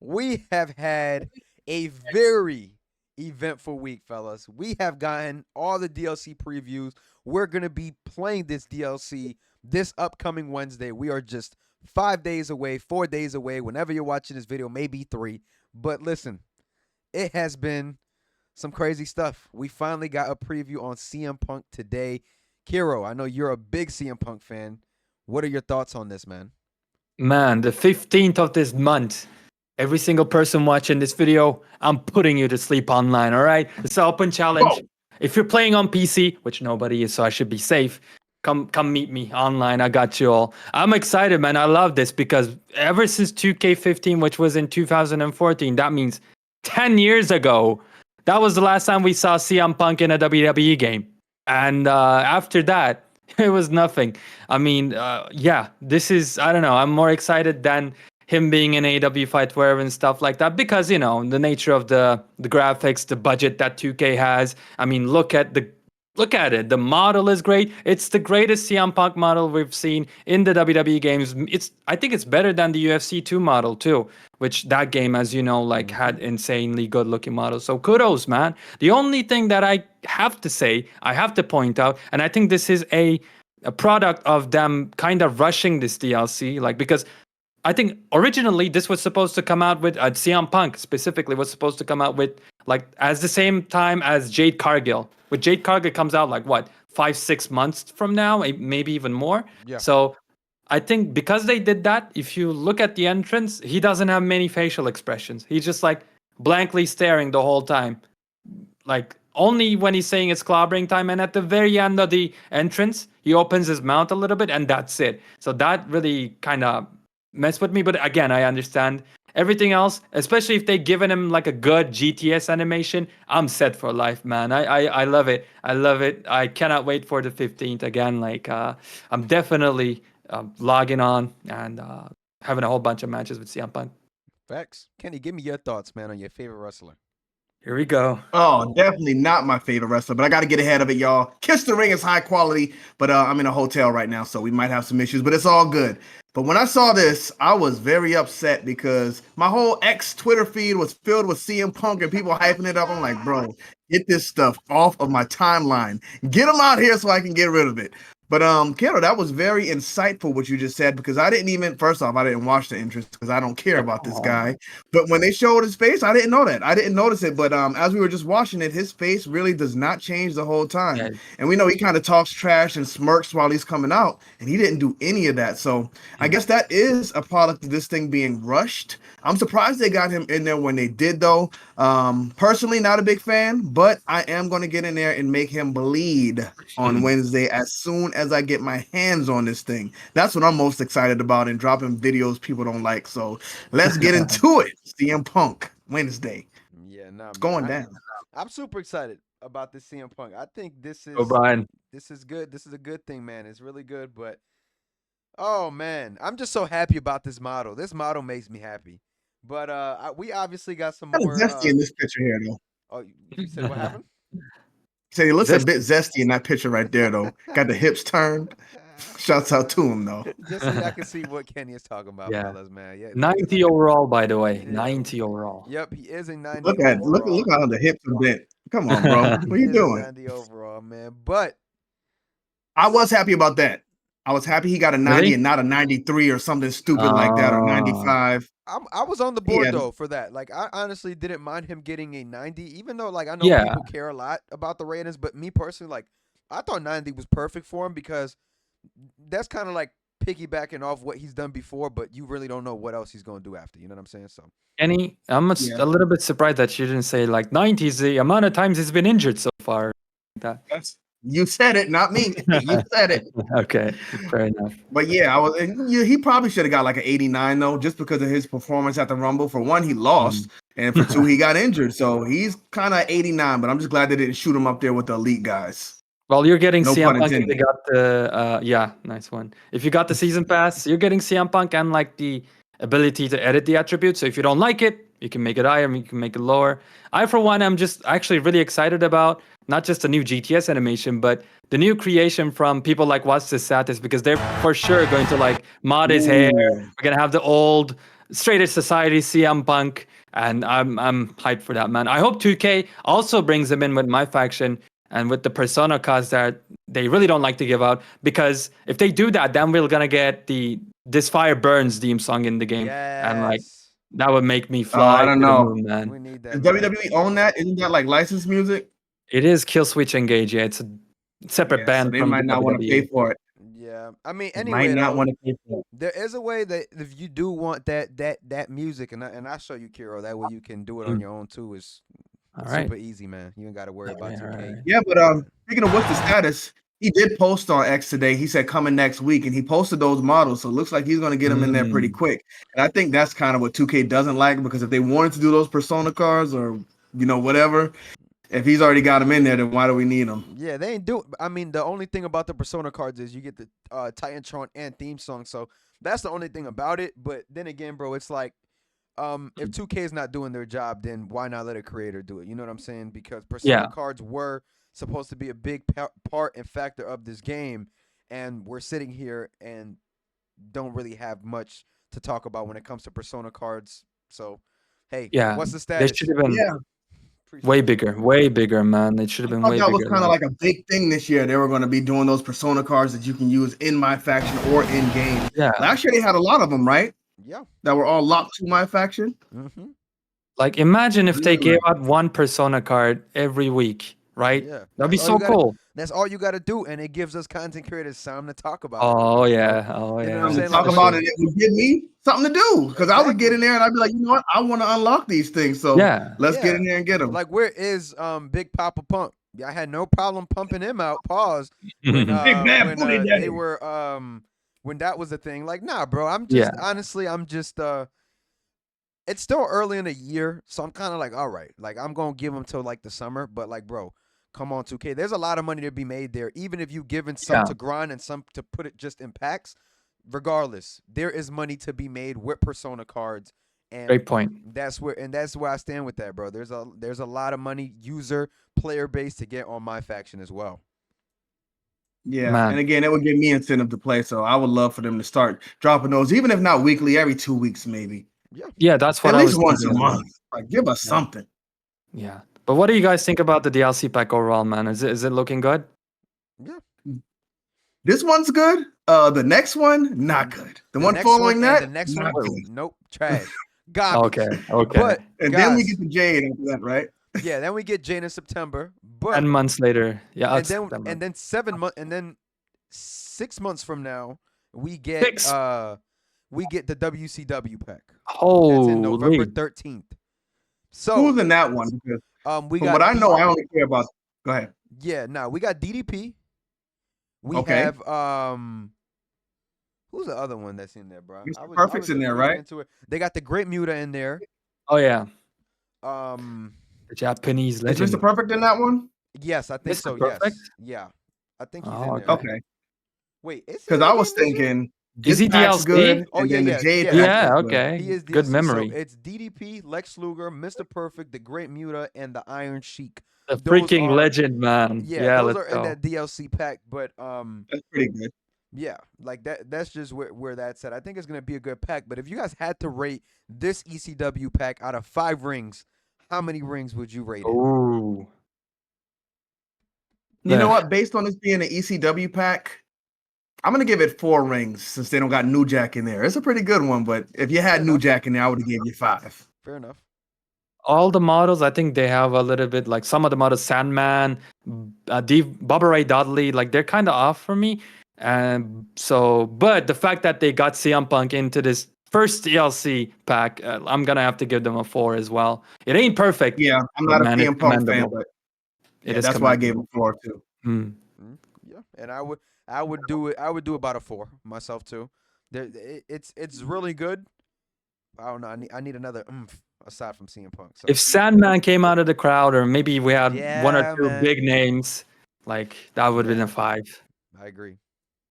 We have had a very eventful week, fellas. We have gotten all the DLC previews. We're going to be playing this DLC this upcoming Wednesday. We are just 5 days away, 4 days away. Whenever you're watching this video, maybe three. But listen, it has been some crazy stuff. We finally got a preview on CM Punk today. Kiro, I know you're a big CM Punk fan. What are your thoughts on this, man? Man, the 15th of this month. Every single person watching this video, I'm putting you to sleep online, all right? It's an open challenge. Whoa. If you're playing on PC, which nobody is, so I should be safe, come meet me online. I got you all. I'm excited, man. I love this because ever since 2K15, which was in 2014, that means 10 years ago, that was the last time we saw CM Punk in a WWE game. And after that, it was nothing. I mean, yeah, this is, I don't know, I'm more excited than him being in AEW Fight Forever and stuff like that because, you know, the nature of the graphics, the budget that 2K has. I mean, look at it. The model is great. It's the greatest CM Punk model we've seen in the WWE games. I think it's better than the UFC 2 model too, which that game, as you know, like had insanely good looking models. So kudos, man. The only thing that I have to say, I have to point out, and I think this is a product of them kind of rushing this DLC, like because I think originally this was supposed to come out with CM Punk specifically was supposed to come out with like as the same time as Jade Cargill. With Jade Cargill comes out like what 5-6 months from now, maybe even more. Yeah. So I think because they did that, if you look at the entrance, he doesn't have many facial expressions. He's just like blankly staring the whole time, like only when he's saying it's clobbering time. And at the very end of the entrance, he opens his mouth a little bit, and that's it. So that really kind of mess with me, but again, I understand everything else, especially if they given him like a good GTS animation. I'm set for life, man. I love it. I love it. I cannot wait for the 15th again. Like I'm definitely logging on and having a whole bunch of matches with CM Punk. Facts. Kenny, give me your thoughts, man, on your favorite wrestler. Here we go. Oh, definitely not my favorite wrestler, but I got to get ahead of it, y'all. Kissthering is high quality, but I'm in a hotel right now, so we might have some issues, but it's all good. But when I saw this, I was very upset because my whole Twitter feed was filled with CM Punk and people hyping it up. I'm like, bro, get this stuff off of my timeline. Get them out here so I can get rid of it. But Kero, that was very insightful what you just said, because I didn't watch the entrance because I don't care about this guy. But when they showed his face, I didn't know that. I didn't notice it. But as we were just watching it, his face really does not change the whole time. Yeah. And we know he kind of talks trash and smirks while he's coming out, and he didn't do any of that. So I guess that is a product of this thing being rushed. I'm surprised they got him in there when they did, though. Personally, not a big fan, but I am going to get in there and make him bleed on Wednesday as soon as I get my hands on this thing. That's what I'm most excited about, and dropping videos people don't like. So let's get into it. CM Punk Wednesday. Yeah, no, it's going down. I'm super excited about this CM Punk. I think this is this is good. This is a good thing, man. It's really good, but oh man, I'm just so happy about this model. This model makes me happy. But we obviously got some more. Zesty in this picture here, though. Oh, you said what happened? So he looks a bit zesty in that picture right there, though. Got the hips turned. Shouts out to him, though. Just so I can see what Kenny is talking about, fellas, man. Yeah, 90 overall, by the way. 90 overall. Yep, he is a 90. Look how the hips are bent. Come on, bro. What are you doing? 90 overall, man. But I was happy about that. I was happy he got a 90 and not a 93 or something stupid like that, or 95. I was on the board though for that. Like, I honestly didn't mind him getting a 90, even though like I know people care a lot about the ratings, but me personally, like, I thought 90 was perfect for him because that's kind of like piggybacking off what he's done before, but you really don't know what else he's going to do after. You know what I'm saying? So, Kenny, I'm a little bit surprised that you didn't say like 90 is the amount of times he's been injured so far. You said it, not me. You said it. Okay, fair enough. But yeah, he probably should have got like an 89 though, just because of his performance at the Rumble. For one, he lost, and for two, he got injured. So he's kind of 89. But I'm just glad they didn't shoot him up there with the elite guys. Well, you're getting CM Punk if you got the nice one. If you got the season pass, you're getting CM Punk and like the ability to edit the attributes. So if you don't like it, you can make it higher, you can make it lower. I, for one, am just actually really excited about not just the new GTS animation, but the new creation from people like What's the Status, because they're for sure going to like mod his hair. We're gonna have the old Straight Edge Society, CM Punk, and I'm hyped for that, man. I hope 2K also brings them in with MyFaction and with the Persona cards that they really don't like to give out, because if they do that, then we're gonna get the This Fire Burns theme song in the game, and like Yes. that would make me Oh, I fly don't to the know. moon, man. We need Does that, man. WWE own that? Isn't that like licensed music? It is Kill Switch Engage. Yeah, it's a separate Yeah, so band they from the might not want to pay WWE. for it. Yeah. I mean, They might anyway, not though, want to pay for it. there is a way that if you do want that music, and I show you, Kiro, that way you can do it on Mm. your own too. It's All right. super easy, man. You ain't got to worry about All 2K. right. Yeah, but speaking of what's the status, he did post on X today. He said coming next week, and he posted those models. So it looks like he's going to get them in there pretty quick. And I think that's kind of what 2K doesn't like, because if they wanted to do those Persona cards or whatever, if he's already got them in there, then why do we need them? Yeah, they ain't do. I mean, the only thing about the Persona cards is you get the Titantron and theme song. So that's the only thing about it. But then again, bro, it's like, if 2K is not doing their job, then why not let a creator do it? You know what I'm saying? Because Persona Yeah. cards were supposed to be a big part and factor of this game, and we're sitting here and don't really have much to talk about when it comes to Persona cards. So, hey, Yeah, what's the they status? should have been Yeah, way bigger, man. It should have I been thought way that was bigger. kind of Like, like a big thing this year. They were going to be doing those Persona cards that you can use in MyFaction or in game. yeah, Last year they had a lot of them, right? Yeah. That were all locked to MyFaction. Mm-hmm. like imagine if they Yeah. gave out one Persona card every week, right? Yeah. That'd be That's all so you gotta- cool. That's all you got to do, and it gives us content creators something to talk about. Oh yeah, oh You know yeah. what I'm saying? Talk Like, about it. It would give me something to do, because I would get in there and I'd be like, you know what? I want to unlock these things. So Yeah. let's get Yeah. in there and get them. Like, where is Big Papa Pump? I had no problem pumping him out. Pause. When Big Bad when Booty Daddy. they were when that was the thing. Like, nah, bro. I'm just honestly, I'm just it's still early in the year, so I'm kind of like, all right, like I'm gonna give them till like the summer. But like, bro, come on, 2K. There's a lot of money to be made there. Even if you given some Yeah. to grind and some to put it just in packs, regardless, there is money to be made with Persona cards. And Great point. that's where I stand with that, bro. There's a lot of money, user player base to get on MyFaction as well. Yeah, Man. and again, it would give me incentive to play. So I would love for them to start dropping those, even if not weekly, every 2 weeks maybe. Yeah, that's what At I least was once a thinking. month. Like, give us something. Yeah. But what do you guys think about the DLC pack overall, man? Is it looking good? Yeah. This one's good. The next one, not good. The one next following and that, the next not one, good. nope, trash, garbage. Okay. But And then we guys, get to Jade after that, right? yeah, then we get Jane in September. But 10 months later. Yeah, and then September. and then 7 months and then 6 months from now we get 6. the WCW pack. That's Holy. in November 13th. So Who's in that one? Because we from got what I know, I only care about. Go ahead. Yeah, no, we got DDP. We Okay. have who's the other one that's in there, bro? Mr. Perfect's in there, right? Into it. They got the Great Muta in there. Oh yeah. Um, The Japanese Is legend. Mr. Perfect in that one? yes, I think Mr. so. Perfect? Yes, yeah, I think he's Oh, in there. Okay. Wait, is he Because in I the was game this year? thinking, Is he this pack's DLC? good, Oh, and yeah, then yeah, the Jade yeah. pack Yeah, is good. okay. He is Good DLC. memory. So it's DDP, Lex Luger, Mr. Perfect, the Great Muta, and the Iron Sheik. The Those freaking are- legend, man. Yeah, those let's are in go. that DLC pack. But That's pretty good. yeah, like that's just where that's at. I think it's gonna be a good pack. But if you guys had to rate this ECW pack out of 5 rings, how many rings would you rate it? Ooh. You know Yeah. what? Based on this being an ECW pack, I'm gonna give it 4 rings since they don't got New Jack in there. It's a pretty good one, but if you had Fair New enough. Jack in there, I would have gave you 5. Fair enough. All the models, I think they have a little bit like some of the models, Sandman, Bubba Ray Dudley, like they're kind of off for me. And so, but the fact that they got CM Punk into this first DLC pack, I'm gonna have to give them a 4 as well. It ain't perfect. Yeah, I'm but not a man, it's CM Punk fan, commendable. but It yeah, is that's why I gave commendable. him 4 too. Mm. Yeah, and I would do it. I would do about a 4 myself too. It's really good. I don't know. I need another aside from CM Punk. So If Sandman came out of the crowd, or maybe we had one Yeah, or two man. big names, like that would have been Yeah. a 5. I agree.